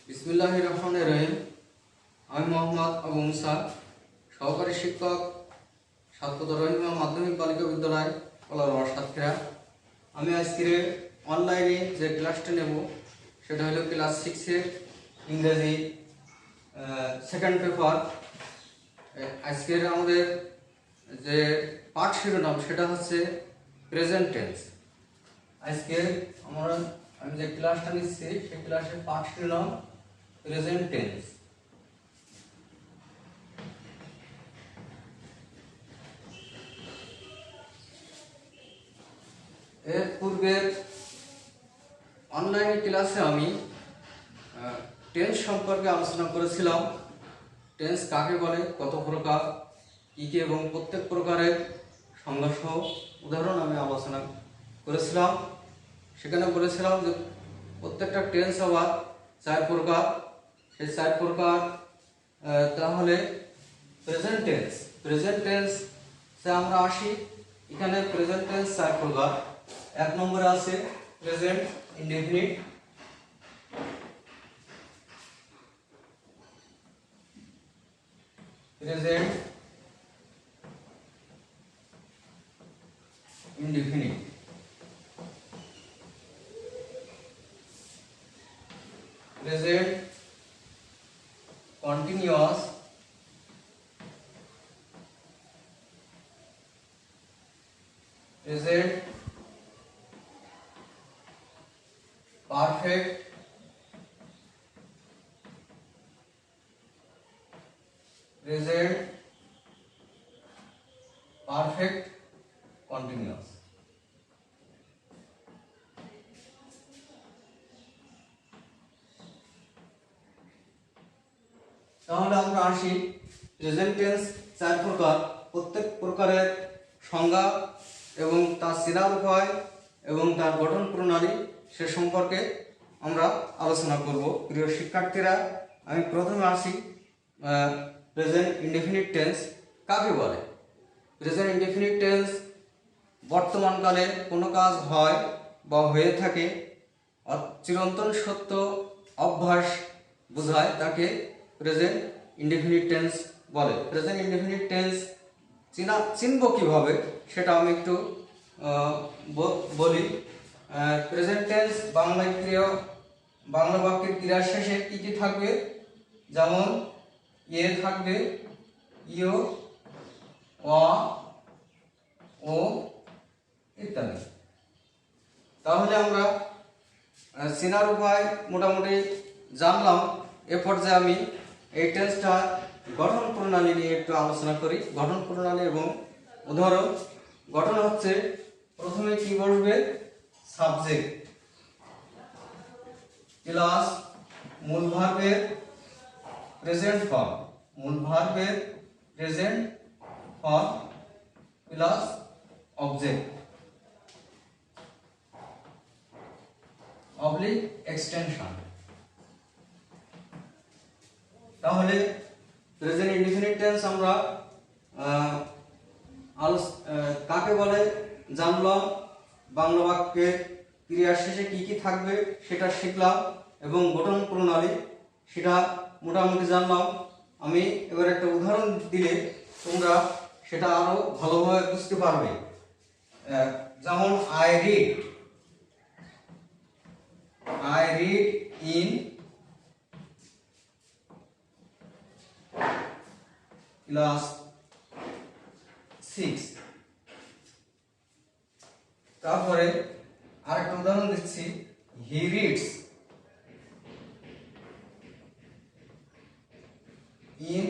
বিসমিল্লাহির রহমানির রহিম। আমি মোহাম্মদ আবু মুসা, সহকারী শিক্ষক, সাতপদ রহিমা মাধ্যমিক বালিকা বিদ্যালয় কলারোয়া সাতক্ষীরা। আমি আজকে অনলাইনে যে ক্লাসটা নেব সেটা হলো ক্লাস 6-এর ইংরেজি সেকেন্ড পেপার। আজকের আমাদের যে পাঠ শিরোনাম সেটা হচ্ছে প্রেজেন্ট টেন্স। আজকের আমি যে ক্লাসটা নিচ্ছি সেই ক্লাসের পাঠ শিরোনাম প্রেজেন্ট টেন্স। এর পূর্বের অনলাইন ক্লাসে আমি টেন্স সম্পর্কে আলোচনা করেছিলাম। টেন্স কাকে বলে, কত প্রকার, কী কী এবং প্রত্যেক প্রকারের সংজ্ঞাসহ উদাহরণ আমি আলোচনা করেছিলাম। সেখানে বলেছিলাম যে প্রত্যেকটা টেন্স আবার 4 প্রকার। সেই 4 প্রকার তাহলে প্রেজেন্ট টেন্স আমরা আসি। এখানে প্রেজেন্ট টেন্স 4 প্রকার। 1 নম্বরে আছে present indefinite, present indefinite, present continuous, present perfect, present perfect continuous. তাহলে আমরা আসি প্রেজেন্ট টেন্স 4 প্রকার। প্রত্যেক প্রকারের সংজ্ঞা এবং তার চেনার উপায় এবং তার গঠন প্রণালী সে সম্পর্কে আমরা আলোচনা করব। প্রিয় শিক্ষার্থীরা, আমি প্রথমে আসি প্রেজেন্ট ইনডেফিনিট টেন্স কাকে বলে। প্রেজেন্ট ইনডেফিনিট টেন্স বর্তমানকালে কোনো কাজ হয় বা হয়ে থাকে চিরন্তন সত্য অভ্যাস বোঝায়, তাকে প্রেজেন্ট ইনডেফিনিট টেন্স বলে। প্রেজেন্ট ইনডেফিনিট টেন্স চিনব কিভাবে সেটা আমি একটু বলি। প্রেজেন্ট টেন্স বাংলা বাক্যের ক্রিয়ার শেষে কি কি থাকবে, যেমন এ থাকবে, ইও, অ, ও ইত্যাদি। তাহলে আমরা চেনার উপায় মোটামুটি জানলাম। এ পর্যায়ে আমি এই টেন্সটা গঠন প্রণালী নিয়ে একটু আলোচনা করি। গঠন প্রণালী এবং উদাহরণ। গঠন হচ্ছে প্রথমে কি বসবে, সাবজেক্ট প্লাস মূল ভার্বের প্রেজেন্ট ফর্ম, মূল ভার্বের present form plus object oblique extension. তাহলে প্রেজেন্ট ইনডেফিনিট টেন্স আমরা কাকে বলে জানলাম, বাংলা বাক্যের ক্রিয়ার শেষে কি কি থাকবে সেটা শিখলাম এবং গঠন প্রণালী সেটা মোটামুটি জানলাম। আমি এবার একটা উদাহরণ দিলে তোমরা সেটা আরো ভালোভাবে বুঝতে পারবে। যেমন আই রিড ইন ক্লাস 6। তারপরে আরেকটা উদাহরণ দিচ্ছি, হি রিডস ইন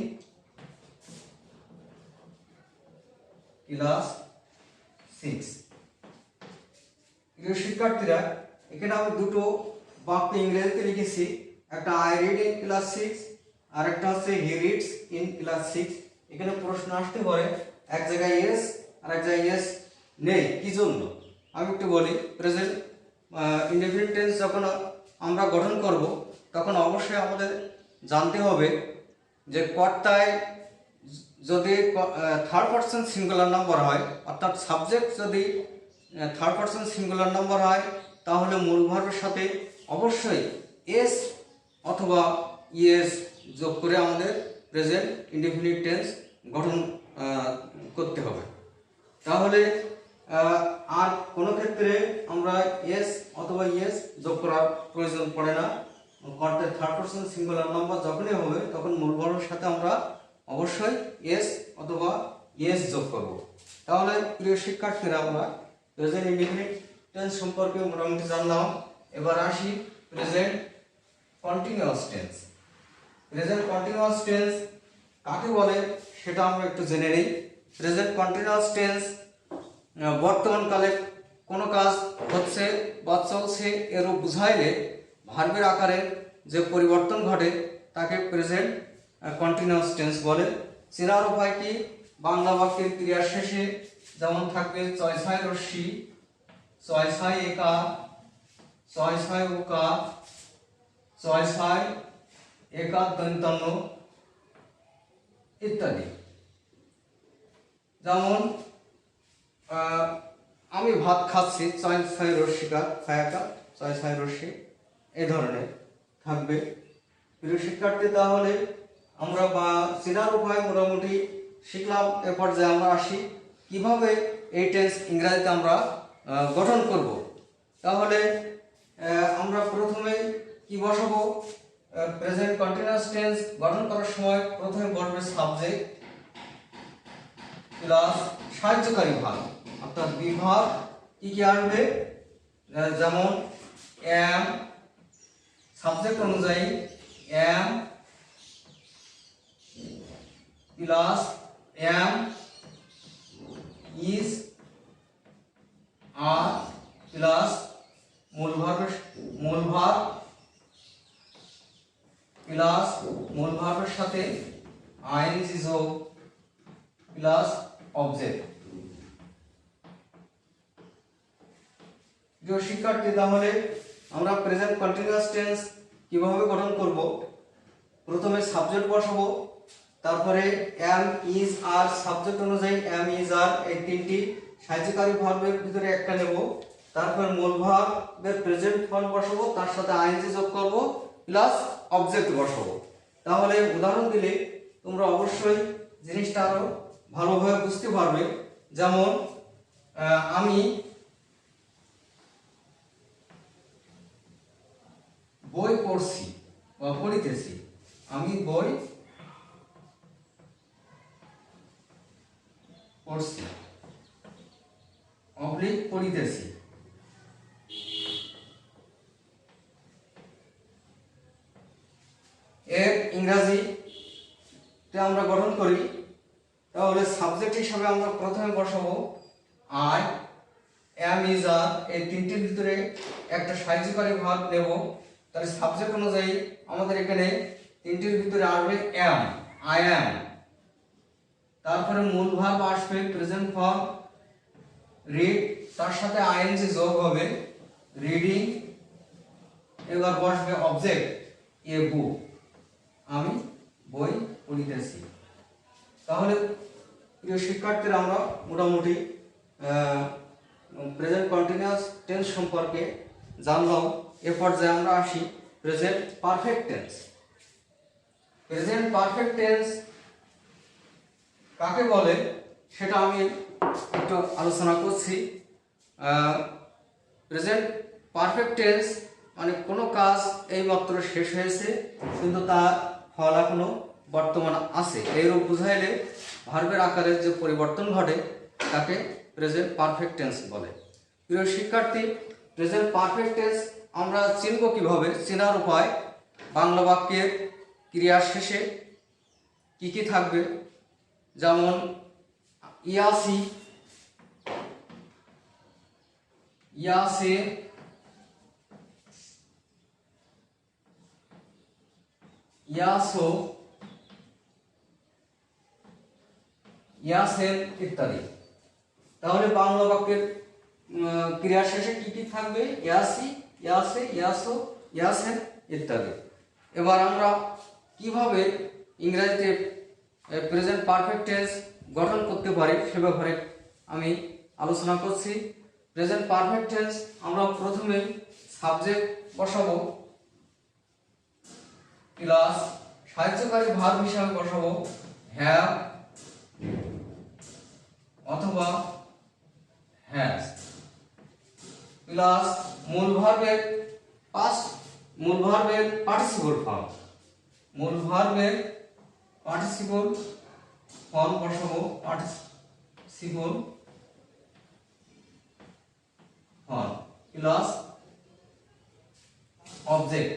ক্লাস 6। প্রিয় শিক্ষার্থীরা, এখানে আমি দুটো বাক্য ইংরেজিতে লিখেছি, একটা আই রিড ইন ক্লাস 6 আর একটা হচ্ছে হি রিডস ইন ক্লাস 6। এখানে প্রশ্ন আসতে পারে এক জায়গায় ইয়েস আর এক জায়গায় ইয়েস নেই, কি জন্য? আমি একটু বলি। প্রেজেন্ট ইনডেফিনিট টেন্স যখন আমরা গঠন করব তখন অবশ্যই আমাদের জানতে হবে যে কর্তায় যদি থার্ড পারসন সিঙ্গুলার নাম্বার হয়, অর্থাৎ সাবজেক্ট যদি থার্ড পারসন সিঙ্গুলার নাম্বার হয়, তাহলে মূল ভার্বের সাথে অবশ্যই এস অথবা ইএস যোগ করে আমাদের প্রেজেন্ট ইনডিফিনিট টেন্স গঠন করতে হবে। তাহলে আর কোনো ক্ষেত্রে আমরা এস অথবা ইএস যোগ করার প্রয়োজন পড়ে না। অর্থাৎ থার্ড পারসন সিঙ্গুলার নাম্বার যখনই হবে তখন মূল বর্ণের সাথে আমরা অবশ্যই এস অথবা ইএস যোগ করব। তাহলে প্রিয় শিক্ষার্থীরা, আমরা প্রেজেন্ট ইনডিফিনিট টেন্স সম্পর্কে মোটামুটি জানলাম। এবার আসি present continuous tense. Present continuous tense কাকে বলে সেটা আমরা একটু জেনে নিই। প্রেজেন্ট কন্টিনিউয়াস টেন্স বর্তমানকালে কোনো কাজ হচ্ছে বা চলছে এরূপ বুঝাইলে ভার্বের আকারে যে পরিবর্তন ঘটে তাকে প্রেজেন্ট কন্টিনিউয়াস টেন্স বলে। চেনার উপায় কি? বাংলা বাক্যের ক্রিয়ার শেষে যেমন থাকবে ছয় ছয় রশ্মি, ছয় ছয় একা, ছয় ছয় উকা, ছয় ছয় একা দন্তান্ন ইত্যাদি। যেমন আমি ভাত খাচ্ছি, ছয় ছয় রশ্মিকা খায়াকা, ছয় ছয় রশ্মি, এই ধরনের থাকবে। প্রিয় শিক্ষার্থী, তাহলে আমরা চেনার উপায় মোটামুটি শিখলাম। এ পর্যায়ে আমরা আসি কিভাবে এই টেন্স ইংরেজিতে আমরা গঠন করব। তাহলে আমরা প্রথমে কি বসাবো? প্রেজেন্ট কন্টিনিউয়াস টেন্স গঠন করার সময় প্রথমে বসবে সাবজেক্ট প্লাস সাহায্যকারী ভাগ, অর্থাৎ বিভাগ কি কি আসবে? যেমন এম, সাবজেক্ট অনুযায়ী am plus am, is, are plus মূল ভার্ব প্লাস মূল ভার্বের সাথে আইএনজি যোগ প্লাস অবজেক্ট। প্রিয় শিক্ষার্থী, তাহলে আমরা প্রেজেন্ট কন্টিনিউয়াস টেন্স কিভাবে গঠন করব? প্রথমে সাবজেক্ট বসাবো, তারপরে এম, ইজ, আর, সাবজেক্ট অনুযায়ী এম, ইজ, আর এই তিনটি সাহায্যকারী ভার্বের ভিতরে একটা নেব। তারপর মূল ভার্বের প্রেজেন্ট ফর্ম বসাবো, তার সাথে আইএনজি যোগ করব প্লাস অবজেক্ট বসাবো। তাহলে উদাহরণ দিলে তোমরা অবশ্যই জিনিসটা আরো ভালোভাবে বুঝতে পারবে। যেমন আমি বই পড়ছি বা পড়িতেছি, আমি বই পড়ছি অবলিক পড়িতেছি। এর ইংরাজিতে আমরা গঠন করি। তাহলে সাবজেক্ট হিসাবে আমরা প্রথমে বসাবো আই, এম, ইজ, আর এই তিনটির ভিতরে একটা সাহায্যকারী ভার্ব নেব। তাহলে সাবজেক্ট অনুযায়ী আমাদের এখানে তিনটির ভিতরে আসবে এম, আই এম। তারপরে মূল ভার্ব আসবে প্রেজেন্ট ফর্ম রিড, তার সাথে আইএনজি যোগ হবে রিডিং। এবার বসবে অবজেক্ট এ বুক, আমি বই পড়িতেছি। তাহলে প্রিয় শিক্ষার্থীরা, আমরা মোটামুটি প্রেজেন্ট কন্টিনিউয়াস টেন্স সম্পর্কে জানলাম। এ পর্যায়ে আমরা আসি present perfect tense. Present perfect tense কাকে বলে সেটা আমি একটু আলোচনা করছি। প্রেজেন্ট পারফেক্ট টেন্স মানে কোনো কাজ এইমাত্র শেষ হয়েছে কিন্তু তার ফল এখনো বর্তমান আছে, এইরূপ বুঝাইলে ভার্বের আকারের যে পরিবর্তন ঘটে তাকে প্রেজেন্ট পারফেক্ট টেন্স বলে। প্রিয় শিক্ষার্থী, প্রেজেন্ট পারফেক্ট টেন্স আমরা চিনব কিভাবে? চেনার উপায়, বাংলা বাক্যের ক্রিয়ার শেষে কি কি থাকবে? যেমন ইয়াসি, ইয়াসে, ইয়াসো, ইয়াসেন ইত্যাদি। তাহলে বাংলা বাক্যের ক্রিয়ার শেষে কি কি থাকবে? ইয়াসি, ইয়াসে, ইয়াসো, ইয়াসেন ইত্যাদি। এবার আমরা কিভাবে ইংরেজিতে প্রেজেন্ট পারফেক্ট টেন্স গঠন করতে পারি সে ব্যাপারে আমি আলোচনা করছি। প্রেজেন্ট পারফেক্ট টেন্স আমরা প্রথমে সাবজেক্ট বসাবো, প্লাস সাহায্যকারী ভার্ব হিসাবে বসাবো হ্যাভ অথবা হ্যাজ প্লাস মূল ভার্বের পার্টিসিপল ফর্ম বসাবো পার্টিসিপল ফর্ম প্লাস অবজেক্ট।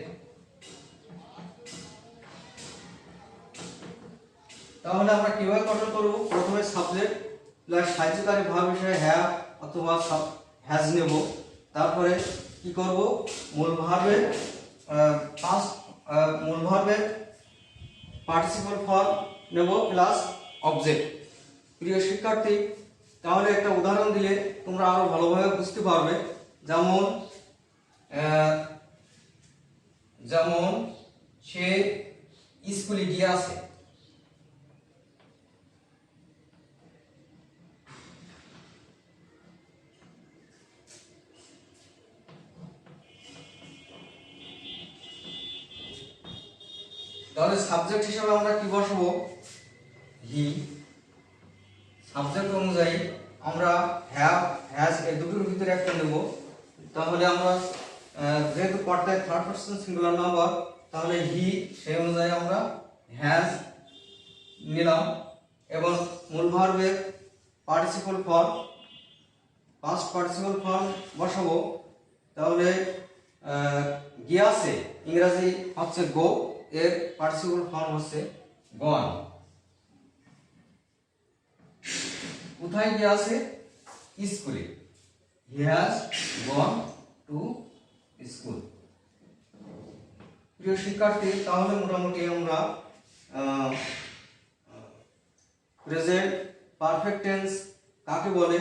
তাহলে আমরা কিভাবে গঠন করব? প্রথমে সাবজেক্ট প্লাস সাহায্যকারী ভার্ব হিসেবে হ্যাভ অথবা হ্যাজ নেব, তারপরে কি করব মূল ভার্বের পার্টিসিপল ফর্ম নেব প্লাস অবজেক্ট। প্রিয় শিক্ষার্থী, তাহলে একটা উদাহরণ দিলে তোমরা আরো ভালোভাবে বুঝতে পারবে। যেমন সে স্কুলে গিয়ে আছে। তাহলে সাবজেক্ট হিসেবে আমরা কি বসাবো? হি। সাবজেক্ট অনুযায়ী আমরা হ্যাভ হ্যাজ এই দুটোর ভিতরে একটা নেব। তাহলে আমরা যেহেতু পর্দায় থার্ড পারসন সিঙ্গুলার নাম্বার, তাহলে হি সেই অনুযায়ী আমরা হ্যাজ নিলাম এবং মূল ভার্বের participle form past participle form বসাবো। তাহলে গিয়াছে ইংরেজি হচ্ছে গো, এর পার্টিসিপল ফর্ম হচ্ছে গন। কোথায় গিয়াছে? স্কুলে। He has gone to school. প্রিয় শিক্ষার্থী, তাহলে মোটামুটি আমরা প্রেজেন্ট পারফেক্ট টেন্স কাকে বলে,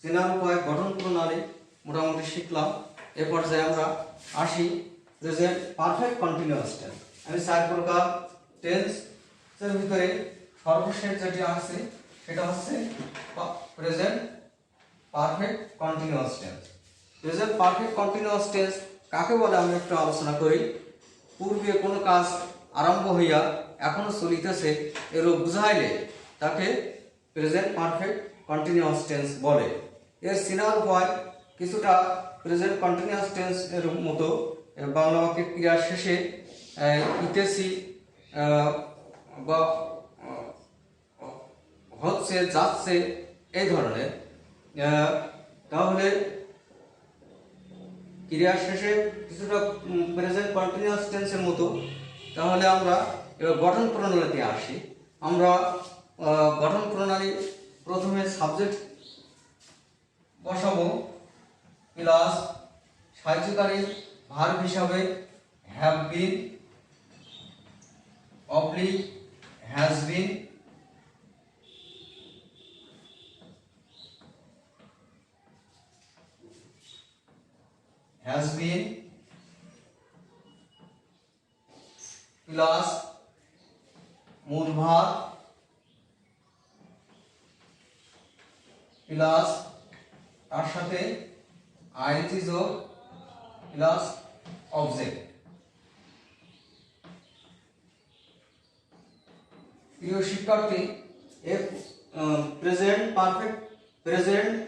চেনার উপায়, গঠন প্রণালী মোটামুটি শিখলাম। এ পর্যায়ে আমরা আসি প্রেজেন্ট পারফেক্ট কন্টিনিউয়াস টেন্স। আমি 4 প্রকার টেন্স এর ভিতরে সর্বশেষ যেটি আছে সেটা হচ্ছে present perfect continuous tense. Present perfect continuous tense কাকে বলে আমি একটু আলোচনা করি। পূর্বে কোনো কাজ আরম্ভ হইয়া এখনো চলিতেছে এরূপ বুঝাইলে তাকে প্রেজেন্ট পারফেক্ট কন্টিনিউয়াস টেন্স বলে। এর চেনার উপায় কিছুটা প্রেজেন্ট কন্টিনিউয়াস টেন্স এর মতো বাংলা বাক্যের ক্রিয়ার শেষে ইতেছি বা হচ্ছে, যাচ্ছে, এই ধরনের। তাহলে ক্রিয়ার শেষে কিছুটা প্রেজেন্ট কন্টিনিউয়াস টেন্সের মতো। তাহলে আমরা এবার গঠন প্রণালীতে আসি। আমরা গঠন প্রণালী প্রথমে সাবজেক্ট বসাবো প্লাস সাহায্যকারী ভার্ব হিসাবে have been oblique has been plus মূল ভার্ব প্লাস তার সাথে আইএনজি যোগ প্লাস অবজেক্ট। প্রিয় শিক্ষার্থী, প্রেজেন্ট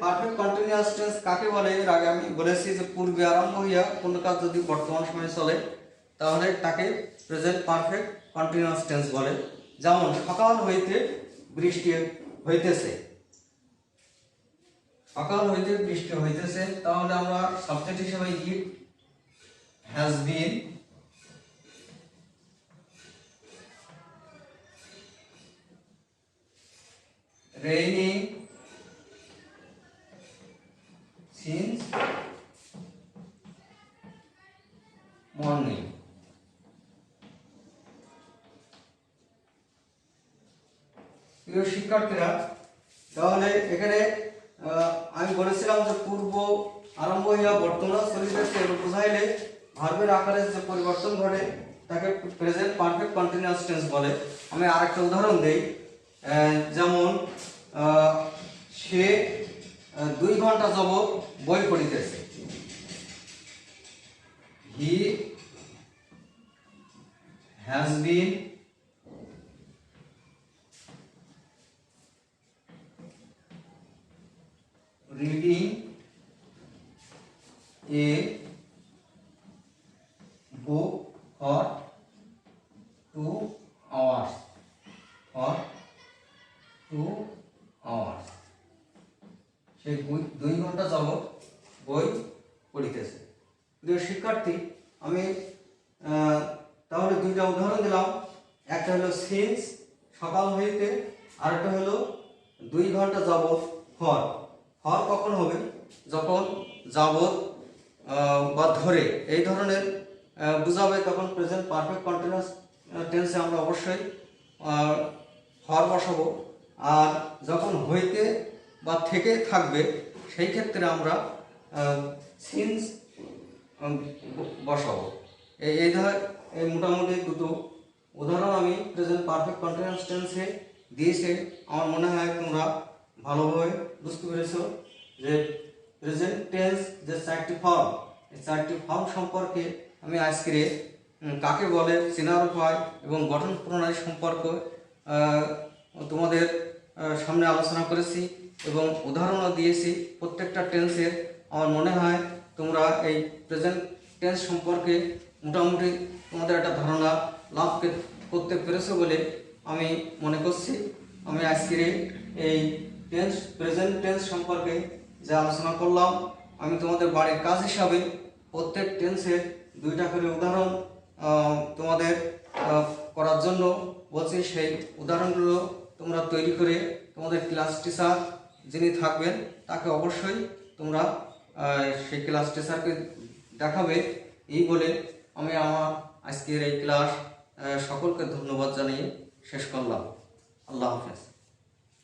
পারফেক্ট কন্টিনিউয়াস টেন্স কাকে বলে এর আগে আমি বলেছি যে পূর্বে আরম্ভ হইয়া কোনো কাজ যদি বর্তমান সময়ে চলে তাহলে তাকে প্রেজেন্ট পারফেক্ট কন্টিনিউয়াস টেন্স বলে। যেমন সকাল হইতে বৃষ্টি হইতেছে, সকাল হইতে বৃষ্টি হইতেছে। তাহলে আমরা সাবজেক্ট হিসেবে it has been raining since morning. প্রিয় শিক্ষার্থীরা, তাহলে এখানে আমি বলেছিলাম যে পূর্ব আরম্ভ হইয়া বর্তমান চলিতেছে বুঝাইলে ভার্বের আকারে যে পরিবর্তন ঘটে তাকে প্রেজেন্ট পারফেক্ট কন্টিনিউয়াস টেন্স বলে। আমি আরেকটা উদাহরণ দেই। যেমন সে 2 ঘন্টা যাবত বই পড়িতেছে। হি has been reading a book for 2 hours. For 2 hours. সে 2 ঘন্টা যাবত বই পড়িতেছে। প্রিয় শিক্ষার্থী, আমি তাহলে দুইটা উদাহরণ দিলাম। একটা হলো সিন্স সকাল হইতে, আর একটা হলো 2 ঘন্টা যাবত। ফর কখন হবে? যখন যাবত বা ধরে এই ধরনের বুঝাবে তখন প্রেজেন্ট পারফেক্ট কন্টিনিউয়াস টেন্সে আমরা অবশ্যই ফর বসাবো। আর যখন হইতে বা থেকে থাকবে সেই ক্ষেত্রে আমরা সিন্স বসাবো। এই মোটামুটি দুটো উদাহরণ আমি প্রেজেন্ট পারফেক্ট কন্টিনিউয়াস টেন্সে দিয়েছে। আমার মনে হয় তোমরা ভালোভাবে বুঝতে পেরেছো যে প্রেজেন্ট টেন্স যে 4টি ফর্ম, এই 4টি ফর্ম সম্পর্কে আমি আজকে কাকে বলে, চেনার উপায় এবং গঠন প্রণালী সম্পর্কে তোমাদের সামনে আলোচনা করেছি এবং উদাহরণও দিয়েছি প্রত্যেকটা টেন্সের। আমার মনে হয় তোমরা এই প্রেজেন্ট টেন্স সম্পর্কে মোটামুটি তোমাদের একটা ধারণা লাভ করতে পেরেছো বলে আমি মনে করছি। আমি আজকের এই প্রেজেন্ট টেন্স সম্পর্কে যে আলোচনা করলাম, আমি তোমাদের বাড়ির কাজ হিসাবে প্রত্যেক টেন্সের 2টা করে উদাহরণ তোমাদের করার জন্য বলছি। সেই উদাহরণগুলো তোমরা তৈরি করে তোমাদের ক্লাস টিচার যিনি থাকবেন তাকে অবশ্যই তোমরা সেই ক্লাস টিচারকে দেখাবে। এই বলে আমি আমার আজকের এই ক্লাস সকলকে ধন্যবাদ জানিয়ে শেষ করলাম। আল্লাহ হাফেজ।